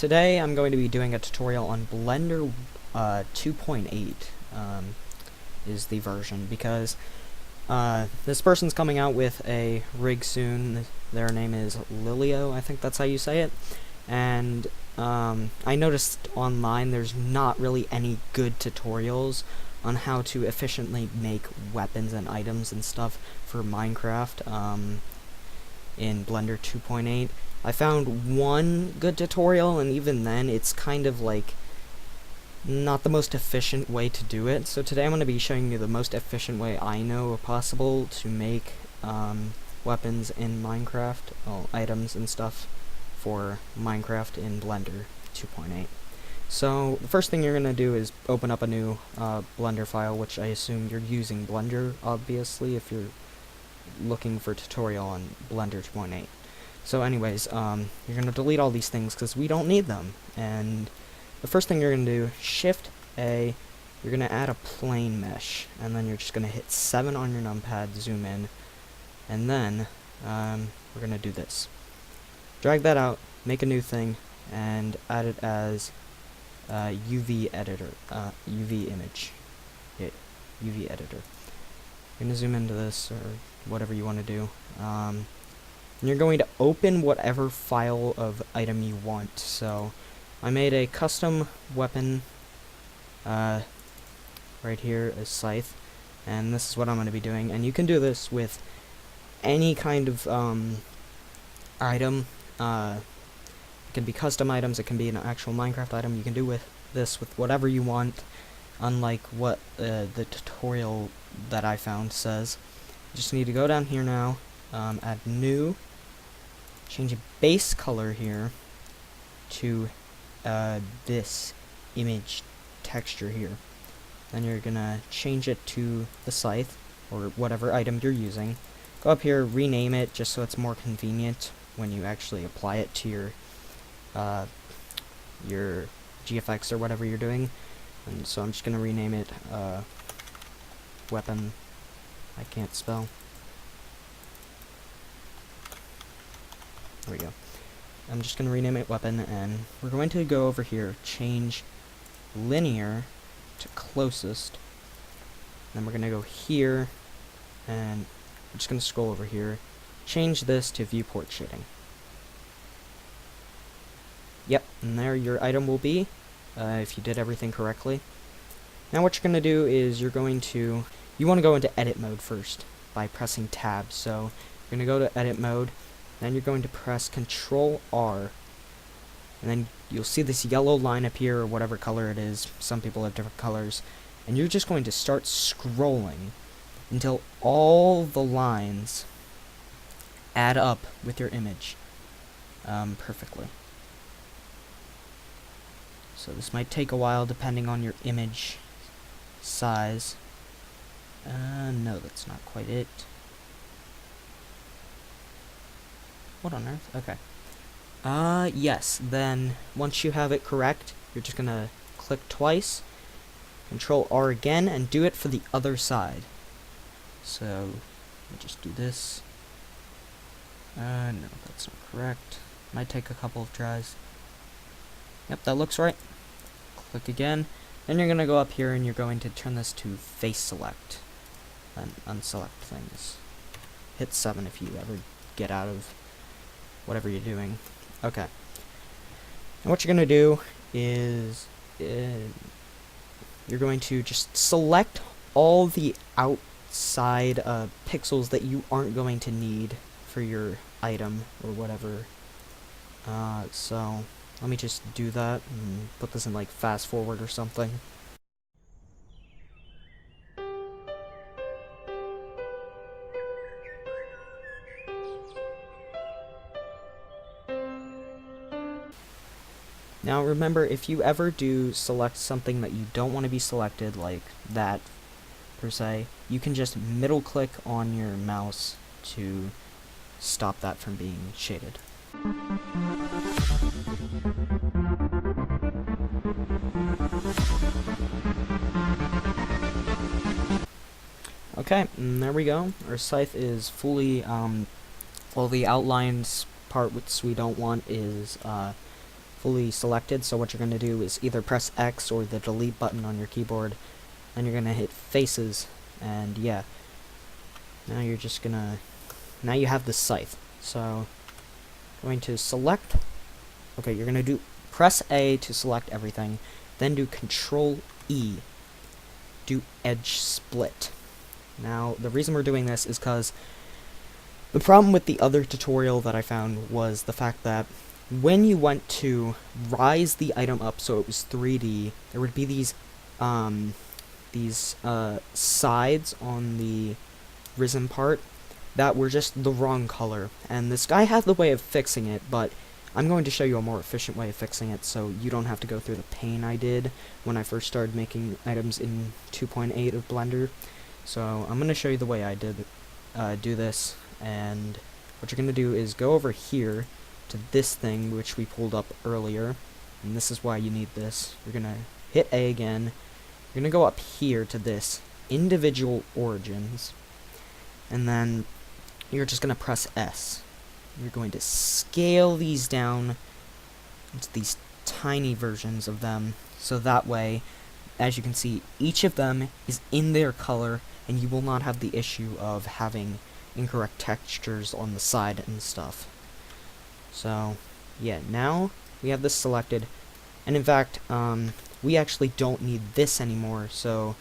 Today I'm going to be doing a tutorial on Blender 2.8 is the version, because this person's coming out with a rig soon. Their name is Lilio, I think that's how you say it, and I noticed online there's not really any good tutorials on how to efficiently make weapons and items and stuff for Minecraft in Blender 2.8. I found one good tutorial, and even then it's kind of like not the most efficient way to do it. So today I'm going to be showing you the most efficient way I know possible to make weapons in Minecraft, items and stuff for Minecraft in Blender 2.8. So the first thing you're going to do is open up a new Blender file, which I assume you're using Blender, obviously, if you're looking for a tutorial on Blender 2.8. So anyways, you're going to delete all these things because we don't need them. And the first thing you're going to do, Shift-A, you're going to add a plane mesh. And then you're just going to hit 7 on your numpad, zoom in. And then we're going to do this. Drag that out, make a new thing, and add it as UV editor, UV image. Hit UV editor. You're going to zoom into this, or whatever you want to do. And you're going to open whatever file of item you want. So I made a custom weapon right here, a scythe, and this is what I'm going to be doing. And you can do this with any kind of item. It can be custom items, it can be an actual Minecraft item. You can do this with whatever you want, unlike what the tutorial that I found says. You just need to go down here now, add new, change a base color here to this image texture here. Then you're gonna change it to the scythe, or whatever item you're using. Go up here, rename it, just so it's more convenient when you actually apply it to your GFX or whatever you're doing. And so I'm just gonna rename it weapon. I can't spell. There we go. I'm just going to rename it weapon, and we're going to go over here, change linear to closest. Then we're going to go here, and I'm just going to scroll over here, change this to viewport shading. Yep, and there your item will be, if you did everything correctly. Now what you're going to do is you want to go into edit mode first by pressing tab. So you're going to go to edit mode. Then you're going to press Control R, and then you'll see this yellow line appear, or whatever color it is. Some people have different colors. And you're just going to start scrolling until all the lines add up with your image perfectly. So this might take a while depending on your image size. No, that's not quite it. What on earth? Okay. Yes. Then, once you have it correct, you're just gonna click twice, Control R again, and do it for the other side. So, let me just do this. No, that's not correct. Might take a couple of tries. Yep, that looks right. Click again. Then you're gonna go up here and you're going to turn this to face select. And unselect things. Hit 7 if you ever get out of whatever you're doing. Okay. And what you're going to do is you're going to just select all the outside pixels that you aren't going to need for your item or whatever. So let me just do that and put this in like fast forward or something. Now remember, if you ever do select something that you don't want to be selected, like that per se, you can just middle click on your mouse to stop that from being shaded. Okay, and there we go. Our scythe is fully, all the outlines part which we don't want is fully selected, so what you're going to do is either press X or the delete button on your keyboard, and you're going to hit faces, and yeah, now you're just going to, now you have the scythe. So, going to select, okay, you're going to do, press A to select everything, then do Control E, do edge split. Now, the reason we're doing this is because the problem with the other tutorial that I found was the fact that when you went to rise the item up so it was 3D, there would be these sides on the risen part that were just the wrong color. And this guy had the way of fixing it, but I'm going to show you a more efficient way of fixing it so you don't have to go through the pain I did when I first started making items in 2.8 of Blender. So I'm going to show you the way I did do this, and what you're going to do is go over here to this thing which we pulled up earlier, and this is why you need this. You're going to hit A again, you're going to go up here to this, individual origins, and then you're just going to press S. You're going to scale these down into these tiny versions of them, so that way, as you can see, each of them is in their color, and you will not have the issue of having incorrect textures on the side and stuff. So, yeah, now we have this selected, and in fact, we actually don't need this anymore, so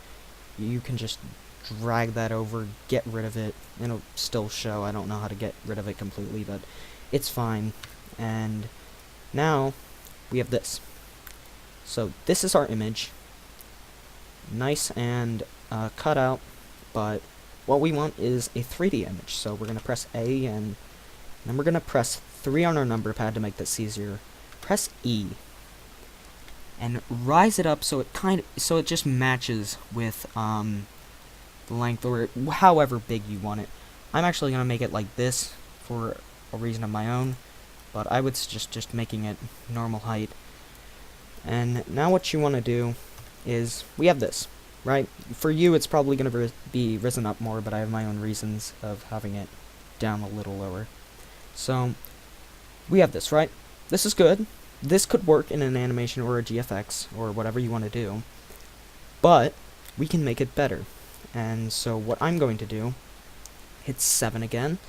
you can just drag that over, get rid of it. It'll still show. I don't know how to get rid of it completely, but it's fine. And now we have this. So this is our image. Nice and cut out, but what we want is a 3D image. So we're going to press A, and then we're going to press 3 on our number pad to make this easier. Press E and rise it up so it just matches with the length, or however big you want it. I'm actually going to make it like this for a reason of my own, but I would suggest just making it normal height. And now what you want to do is, we have this, right? For you it's probably going to be risen up more, but I have my own reasons of having it down a little lower. So, we have this, right? This is good. This could work in an animation or a GFX, or whatever you want to do, but we can make it better. And so what I'm going to do, hit 7 again,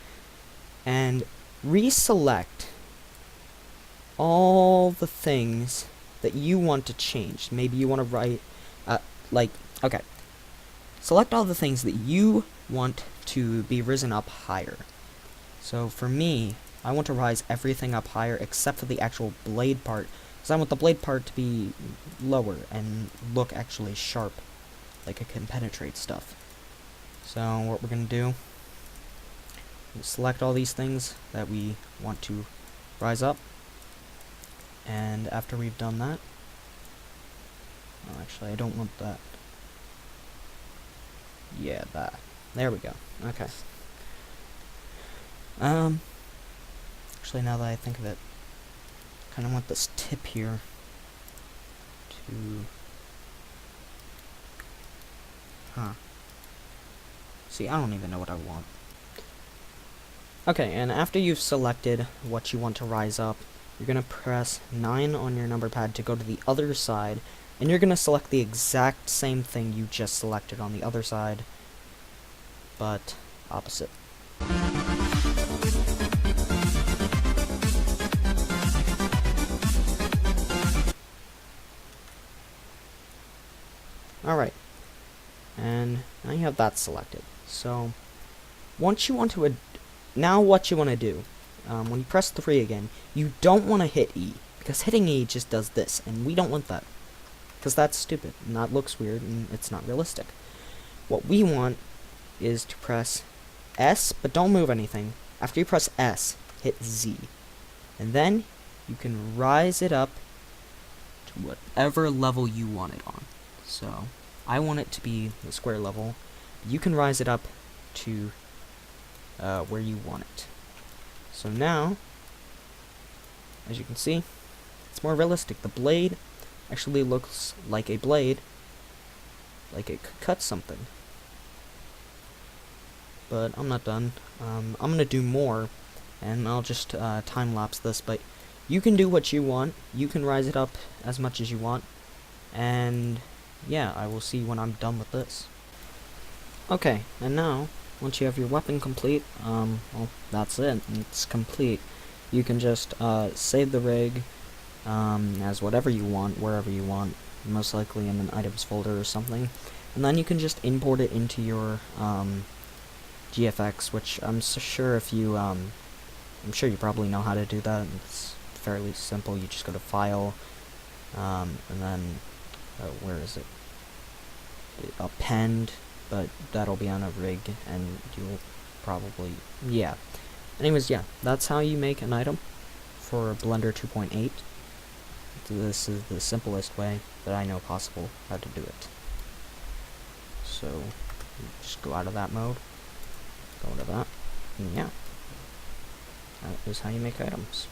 and reselect all the things that you want to change. Maybe you want to write, okay, select all the things that you want to be risen up higher. So for me, I want to rise everything up higher except for the actual blade part, because I want the blade part to be lower and look actually sharp, like it can penetrate stuff. So what we're going to do, we'll select all these things that we want to rise up, and after we've done that, oh, actually I don't want that. Yeah, that. There we go. Okay. Actually, now that I think of it, I kind of want this tip here to... See, I don't even know what I want. Okay, and after you've selected what you want to rise up, you're going to press 9 on your number pad to go to the other side, and you're going to select the exact same thing you just selected on the other side, but opposite. Alright, and now you have that selected. So, once you want to, now what you want to do, when you press 3 again, you don't want to hit E, because hitting E just does this, and we don't want that, because that's stupid, and that looks weird, and it's not realistic. What we want is to press S, but don't move anything. After you press S, hit Z, and then you can rise it up to whatever level you want it on. So, I want it to be the square level. You can rise it up to where you want it. So now, as you can see, it's more realistic. The blade actually looks like a blade, like it could cut something. But I'm not done. I'm gonna do more, and I'll just time-lapse this, but you can do what you want. You can rise it up as much as you want. And yeah, I will see when I'm done with this. Okay, and now, once you have your weapon complete, well, that's it. It's complete. You can just save the rig as whatever you want, wherever you want, most likely in an items folder or something. And then you can just import it into your GFX, which I'm sure if you, I'm sure you probably know how to do that. It's fairly simple. You just go to File, and then, where is it? Append, but that'll be on a rig, and you'll probably, yeah. Anyways, yeah, that's how you make an item for Blender 2.8. This is the simplest way that I know possible how to do it. So, just go out of that mode, go to that, and yeah, that is how you make items.